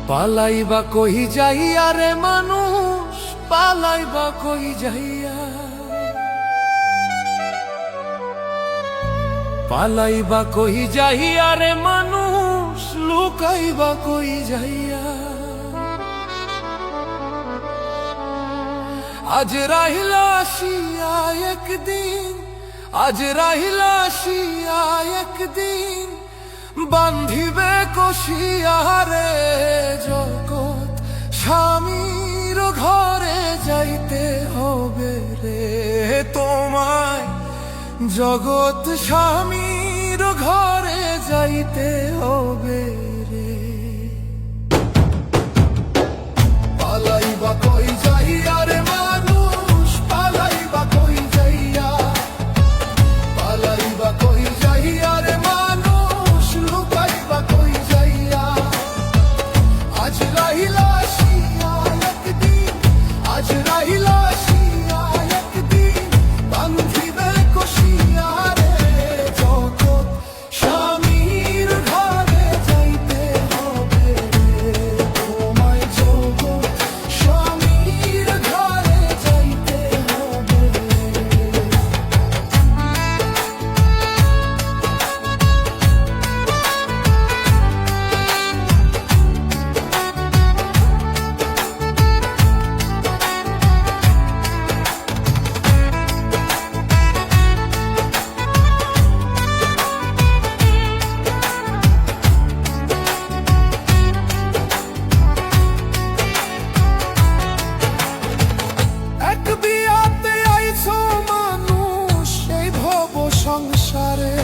পালাইবা কই যাইয়া রে মানুষ, পালাইবা কই যাইয়া, পালাইবা কই যাইয়া রে মানুষ, লুকাইবা কই যাইয়া। আজ রাহিলা আসিয়া একদিন, আজ রাহিলা আসিয়া একদিন, বান্ধিবে কষিয়া রে জগৎ স্বামীর ঘরে যাইতে হবে রে তোমায়, জগৎ স্বামীর ঘরে যাইতে হবে রে। পালাইবা কই যাইয়া রে মানুষ, পালাইবা কই যাইয়া, পালাইবা কই যাইয়া রে মানুষ, লুকাইবা কই যাইয়া। আজ রাহিলা আসিয়া একদিন, আজ রাহিলা আসিয়া একদিন, বান্ধিবে কষিয়া রে জগৎ স্বামীর ঘরে যাইতে হবে রে তোমায়, জগৎ স্বামীর ঘরে যাইতে হবে রে। এক বিয়াতে আইছো মানুষ এই ভব সংসারে,